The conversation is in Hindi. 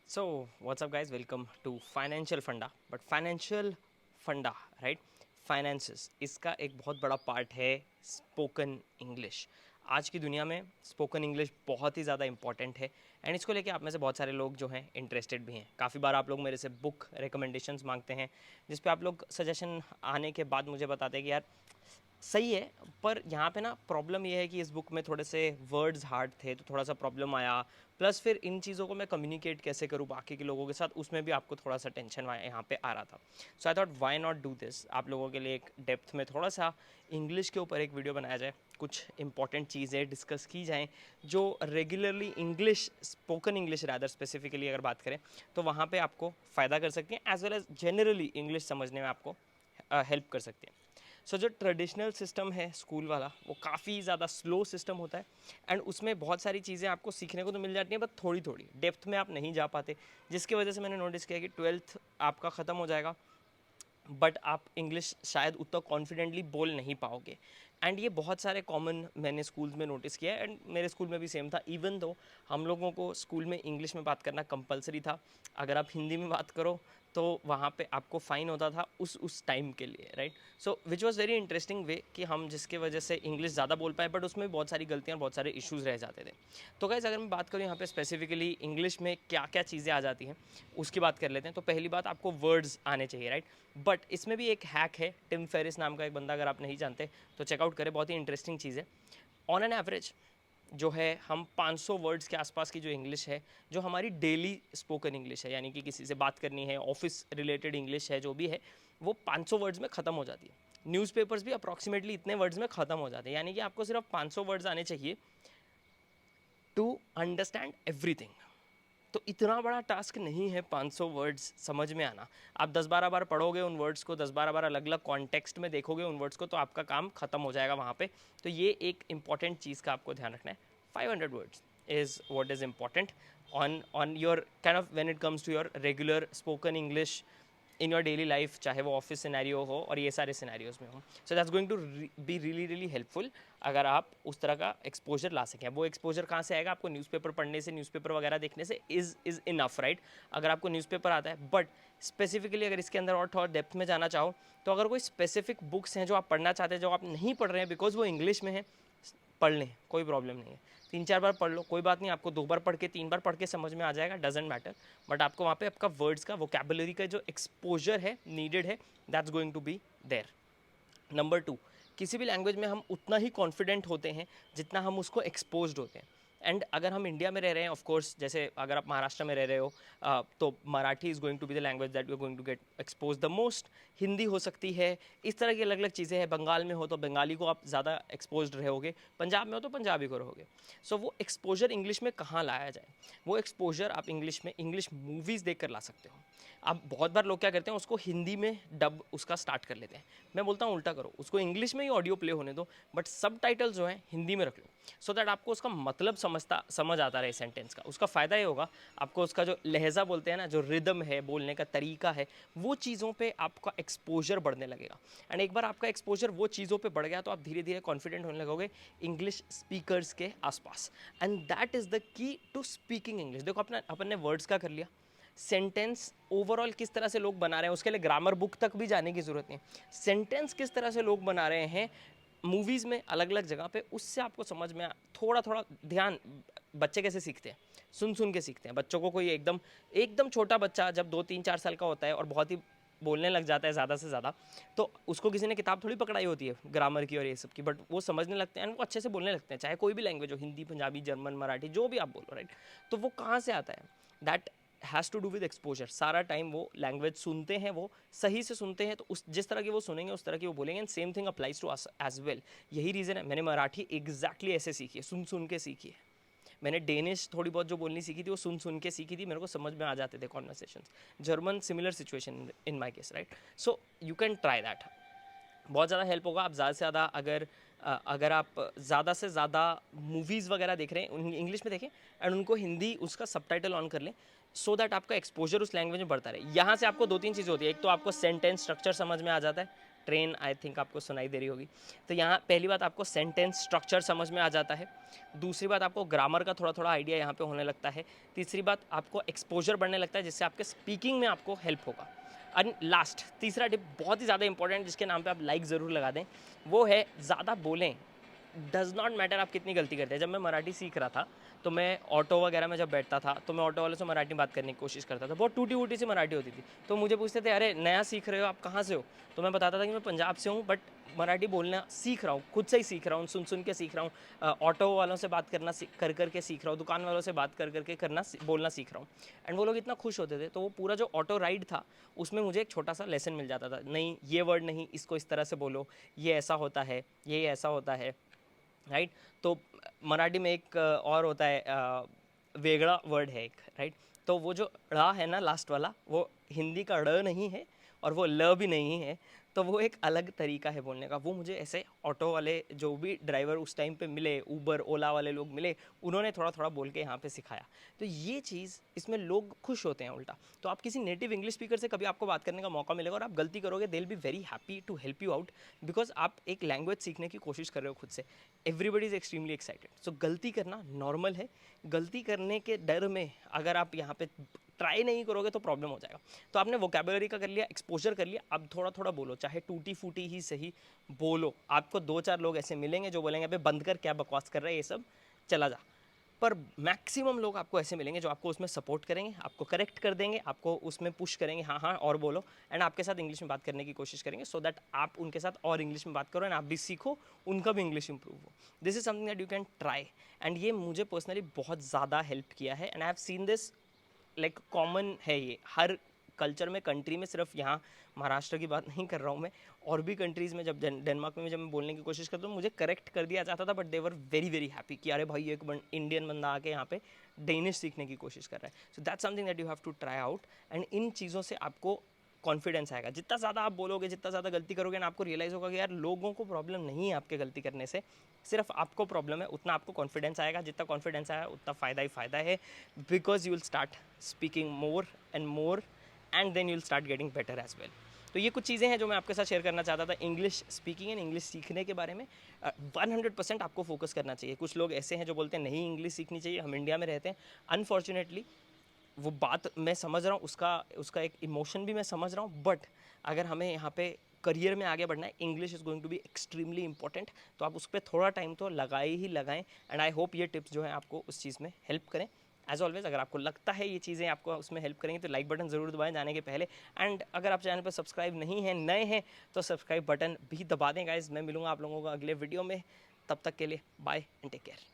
So, what's up, guys? Welcome to Financial Funda. But Financial Funda, right? Finances इसका एक बहुत बड़ा पार्ट है स्पोकन इंग्लिश। आज की दुनिया में स्पोकन इंग्लिश बहुत ही ज़्यादा इंपॉर्टेंट है एंड इसको लेके आप में से बहुत सारे लोग जो हैं इंटरेस्टेड भी हैं। काफ़ी बार आप लोग मेरे से बुक रिकमेंडेशंस मांगते हैं, जिस पे आप लोग सजेशन आने के बाद मुझे बताते हैं कि यार सही है, पर यहाँ पे ना प्रॉब्लम ये है कि इस बुक में थोड़े से वर्ड्स हार्ड थे, तो थोड़ा सा प्रॉब्लम आया। प्लस फिर इन चीज़ों को मैं कम्युनिकेट कैसे करूँ बाकी के लोगों के साथ, उसमें भी आपको थोड़ा सा टेंशन यहाँ पे आ रहा था। So I thought why not do this, आप लोगों के लिए एक डेप्थ में थोड़ा सा इंग्लिश के ऊपर एक वीडियो बनाया जाए, कुछ इंपॉर्टेंट चीज़ें डिस्कस की जाएँ जो regularly English, spoken English rather specifically अगर बात करें तो वहाँ पे आपको फ़ायदा कर सकती हैं, as well as generally English समझने में आपको हेल्प कर सकती हैं। सो जो ट्रेडिशनल सिस्टम है स्कूल वाला, वो काफ़ी ज़्यादा स्लो सिस्टम होता है एंड उसमें बहुत सारी चीज़ें आपको सीखने को तो मिल जाती हैं, बट थोड़ी थोड़ी डेप्थ में आप नहीं जा पाते, जिसकी वजह से मैंने नोटिस किया कि ट्वेल्थ आपका ख़त्म हो जाएगा बट आप इंग्लिश शायद उतना कॉन्फिडेंटली बोल नहीं पाओगे। एंड ये बहुत सारे कॉमन मैंने स्कूल्स में नोटिस किया है एंड मेरे स्कूल में भी सेम था। इवन दो हम लोगों को स्कूल में इंग्लिश में बात करना कंपलसरी था, अगर आप हिंदी में बात करो तो वहाँ पे आपको फ़ाइन होता था उस टाइम के लिए, right. So which was very interesting way कि हम जिसके वजह से इंग्लिश ज़्यादा बोल पाए, बट उसमें बहुत सारी गलतियाँ और बहुत सारे इश्यूज़ रह जाते थे। तो गाइस, अगर मैं बात करूँ यहाँ पे स्पेसिफिकली इंग्लिश में क्या क्या चीज़ें आ जाती हैं उसकी बात कर लेते हैं। तो पहली बात, आपको वर्ड्स आने चाहिए, राइट। बट इसमें भी एक हैक है, टिम फेरिस नाम का एक बंदा, अगर आप नहीं जानते तो चेकआउट करें, बहुत ही इंटरेस्टिंग चीज़ है। ऑन एन एवरेज जो है, हम 500 वर्ड्स के आसपास की जो इंग्लिश है, जो हमारी डेली स्पोकन इंग्लिश है, यानी कि किसी से बात करनी है, ऑफिस रिलेटेड इंग्लिश है जो भी है, वो 500 वर्ड्स में ख़त्म हो जाती है। न्यूज़पेपर्स भी अप्रॉक्सीमेटली इतने वर्ड्स में ख़त्म हो जाते हैं, यानी कि आपको सिर्फ 500 वर्ड्स आने चाहिए टू अंडरस्टैंड एवरीथिंग। तो इतना बड़ा टास्क नहीं है 500 वर्ड्स समझ में आना। आप 10-12 बार पढ़ोगे उन वर्ड्स को, 10-12 बार अलग अलग कॉन्टेक्स्ट में देखोगे उन वर्ड्स को, तो आपका काम खत्म हो जाएगा वहाँ पे। तो ये एक इंपॉर्टेंट चीज़ का आपको ध्यान रखना है। 500 words is what is important on your kind of when it comes to your regular spoken English in your daily life, चाहे वो ऑफिस सिनेरियो हो और ये सारे सिनेरियोज में हो। So that's going to be really really helpful अगर आप उस तरह का एक्सपोजर ला सकें। वो एक्सपोजर कहाँ से आएगा? आपको न्यूज़पेपर पढ़ने से, न्यूज़पेपर वगैरह देखने से इज़ इनफ, राइट। अगर आपको न्यूज़पेपर आता है, बट स्पेसिफिकली अगर इसके अंदर और थोड़ा डेप्थ में जाना चाहो, तो अगर कोई स्पेसिफिक बुक्स हैं जो आप पढ़ना चाहते हैं, जो आप नहीं पढ़ रहे हैं बिकॉज वो इंग्लिश में है, पढ़ लें, कोई प्रॉब्लम नहीं है। 3-4 बार पढ़ लो, कोई बात नहीं। आपको 2 बार पढ़ के, 3 बार पढ़ के समझ में आ जाएगा, डजेंट मैटर। बट आपको वहाँ पे आपका वर्ड्स का, वोकैबुलरी का जो एक्सपोजर है, नीडेड है, that's going to be there. Number 2, किसी भी लैंग्वेज में हम उतना ही कॉन्फिडेंट होते हैं जितना हम उसको एक्सपोज्ड होते हैं। एंड अगर हम इंडिया में रह रहे हैं, ऑफ कोर्स, जैसे अगर आप महाराष्ट्र में रह रहे हो, तो Marathi is going to be the language that you are going to get expose the most. Hindi हो सकती है, इस तरह की अलग अलग चीज़ें हैं। बंगाल में हो तो बंगाली को आप ज़्यादा एक्सपोज रहोगे, पंजाब में हो तो पंजाबी को रहोगे। सो वो एक्सपोजर इंग्लिश में कहाँ लाया जाए? वो एक्सपोजर आप इंग्लिश में, इंग्लिश मूवीज़ देख कर ला सकते हो। अब बहुत बार लोग क्या करते हैं, उसको हिंदी में डब उसका स्टार्ट कर लेते हैं। मैं बोलता हूँ उल्टा करो, उसको इंग्लिश में ही ऑडियो प्ले होने दो, बट सब टाइटल जो है हिंदी में रख लो, सो दैट आपको उसका मतलब समझ आता रहे सेंटेंस का। उसका फ़ायदा ये होगा, आपको उसका जो लहजा बोलते हैं ना, जो रिदम है, बोलने का तरीका है, वो चीज़ों पे आपका एक्सपोजर बढ़ने लगेगा। एंड एक बार आपका एक्सपोजर वो चीज़ों पे बढ़ गया, तो आप धीरे धीरे कॉन्फिडेंट होने लगोगे इंग्लिश स्पीकर्स के आसपास। And that is the key to speaking English. देखो, अपना अपन ने वर्ड्स का कर लिया, सेंटेंस ओवरऑल किस तरह से लोग बना रहे हैं, उसके लिए ग्रामर बुक तक भी जाने की ज़रूरत नहीं। सेंटेंस किस तरह से लोग बना रहे हैं मूवीज़ में, अलग अलग जगह पे, उससे आपको समझ में थोड़ा थोड़ा ध्यान। बच्चे कैसे सीखते हैं? सुन सुन के सीखते हैं। बच्चों को कोई एकदम एकदम छोटा बच्चा जब 2-3-4 साल का होता है और बहुत ही बोलने लग जाता है ज़्यादा से ज़्यादा, तो उसको किसी ने किताब थोड़ी पकड़ाई होती है ग्रामर की और ये सब की, बट वो समझने लगते हैं एंड वो अच्छे से बोलने लगते हैं, चाहे कोई भी लैंग्वेज हो, हिंदी, पंजाबी, जर्मन, मराठी, जो भी आप बोलो, राइट। तो वो कहाँ से आता है? That has to do with exposure. सारा टाइम वो लैंग्वेज सुनते हैं, वो सही से सुनते हैं, तो उस जिस तरह की वो सुनेंगे उस तरह की वो बोलेंगे। And same thing applies to us as well. यही रीज़न है मैंने मराठी एग्जैक्टली ऐसे सीखी है, सुन सुन के सीखी है। मैंने डेनिश थोड़ी बहुत जो बोलनी सीखी थी, वो सुन सुन के सीखी थी, मेरे को समझ में आ जाते थे conversation. German similar situation in my case, right. So you can try that, बहुत ज़्यादा हेल्प होगा। आप ज़्यादा से ज़्यादा अगर आप ज़्यादा से ज़्यादा मूवीज़ वगैरह देख रहे हैं इंग्लिश में, देखें एंड उनको हिंदी उसका सबटाइटल ऑन कर लें, सो दैट आपका एक्सपोजर उस लैंग्वेज में बढ़ता रहे। यहाँ से आपको 2-3 चीज़ें होती है। एक तो आपको सेंटेंस स्ट्रक्चर समझ में आ जाता है, ट्रेन आई थिंक आपको सुनाई दे रही होगी। तो यहाँ पहली बात आपको सेंटेंस स्ट्रक्चर समझ में आ जाता है। दूसरी बात आपको ग्रामर का थोड़ा थोड़ा आइडिया यहाँ पे होने लगता है। तीसरी बात आपको एक्सपोजर बढ़ने लगता है, जिससे आपके स्पीकिंग में आपको हेल्प होगा। एंड लास्ट तीसरा टिप बहुत ही ज़्यादा इंपॉर्टेंट, जिसके नाम पे आप लाइक ज़रूर लगा दें, वो है ज़्यादा बोलें। डज़ नॉट मैटर आप कितनी गलती करते हैं। जब मैं मराठी सीख रहा था तो मैं ऑटो वगैरह में जब बैठता था तो मैं ऑटो वालों से मराठी में बात करने की कोशिश करता था। बहुत टूटी फूटी सी मराठी होती थी। तो मुझे पूछते थे, अरे नया सीख रहे हो, आप कहाँ से हो? तो मैं बताता था कि मैं पंजाब से हूँ, बट मराठी बोलना सीख रहा हूँ, खुद से ही सीख रहा हूँ, सुन सुन के सीख रहा हूँ। ऑटो वालों से बात करना कर करके सीख रहा हूँ, दुकान वालों से बात कर करके बोलना सीख रहा हूँ। एंड वो लोग इतना खुश होते थे। तो वो पूरा जो ऑटो राइड था उसमें मुझे एक छोटा सा लेसन मिल जाता था। नहीं, ये वर्ड नहीं, इसको इस तरह से बोलो, ये ऐसा होता है, ये ऐसा होता है, राइट। तो मराठी में एक और होता है, वेगड़ा वर्ड है एक, राइट। तो वो जो ड़ है ना लास्ट वाला, वो हिंदी का ड़ नहीं है और वो ल भी नहीं है। तो वो एक अलग तरीका है बोलने का। वो मुझे ऐसे ऑटो वाले जो भी ड्राइवर उस टाइम पे मिले, उबर ओला वाले लोग मिले, उन्होंने थोड़ा थोड़ा बोल के यहाँ पे सिखाया। तो ये चीज़, इसमें लोग खुश होते हैं उल्टा। तो आप किसी नेटिव इंग्लिश स्पीकर से कभी आपको बात करने का मौका मिलेगा और आप गलती करोगे, they will be very happy to help you out, because आप एक लैंग्वेज सीखने की कोशिश कर रहे हो खुद से। Everybody is extremely excited. So गलती करना नॉर्मल है। गलती करने के डर में अगर आप यहाँ पे ट्राई नहीं करोगे तो प्रॉब्लम हो जाएगा। तो आपने वोकेबुलरी का कर लिया, एक्सपोजर कर लिया, अब थोड़ा थोड़ा बोलो, चाहे टूटी फूटी ही सही बोलो। आपको 2-4 लोग ऐसे मिलेंगे जो बोलेंगे, अबे बंद कर, क्या बकवास कर रहे हैं ये सब, चला जा। पर मैक्सिमम लोग आपको ऐसे मिलेंगे जो आपको उसमें सपोर्ट करेंगे, आपको करेक्ट कर देंगे, आपको उसमें पुश करेंगे, हाँ हाँ और बोलो, एंड आपके साथ इंग्लिश में बात करने की कोशिश करेंगे, सो दैट आप उनके साथ और इंग्लिश में बात करो एंड आप भी सीखो, उनका भी इंग्लिश इंप्रूव हो। This is something that you can try, and ये मुझे पर्सनली बहुत ज़्यादा हेल्प किया है। And I have seen this, like common है ये हर कल्चर में, कंट्री में, सिर्फ यहाँ महाराष्ट्र की बात नहीं कर रहा हूँ मैं, और भी कंट्रीज़ में जब डेनमार्क में जब मैं बोलने की कोशिश करता हूँ मुझे करेक्ट कर दिया जाता था, but they were very very happy कि अरे भाई एक इंडियन बंदा आके यहाँ पे डेनिश सीखने की कोशिश कर रहा है। So that's something that you have to try out, and इन चीज़ों से आपको कॉन्फिडेंस आएगा। जितना ज़्यादा आप बोलोगे, जितना ज़्यादा गलती करोगे ना, आपको रियलाइज़ होगा कि यार लोगों को प्रॉब्लम नहीं है आपके गलती करने से, सिर्फ आपको प्रॉब्लम है। उतना आपको कॉन्फिडेंस आएगा, जितना कॉन्फिडेंस आया उतना फ़ायदा ही फ़ायदा है, because you will start speaking more and more, and then you will start getting better as well. तो ये कुछ चीज़ें हैं जो मैं आपके साथ शेयर करना चाहता था इंग्लिश स्पीकिंग एंड इंग्लिश सीखने के बारे में। 100% आपको फोकस करना चाहिए। कुछ लोग ऐसे हैं जो बोलते हैं नहीं इंग्लिश सीखनी चाहिए, हम इंडिया में रहते हैं। अनफॉर्चुनेटली वो बात मैं समझ रहा हूँ, उसका एक इमोशन भी मैं समझ रहा हूँ, बट अगर हमें यहाँ पे करियर में आगे बढ़ना है, English is going to be extremely important. तो आप उस पर थोड़ा टाइम तो लगाए ही लगाएं, एंड आई होप ये टिप्स जो है आपको उस चीज़ में हेल्प करें। एज ऑलवेज, अगर आपको लगता है ये चीज़ें आपको उसमें हेल्प करेंगी तो लाइक बटन ज़रूर दबाएं जाने के पहले, एंड अगर आप चैनल पर सब्सक्राइब नहीं हैं, नए हैं, तो सब्सक्राइब बटन भी दबा दें गाइज। मैं मिलूंगा आप लोगों को अगले वीडियो में, तब तक के लिए बाय एंड टेक केयर।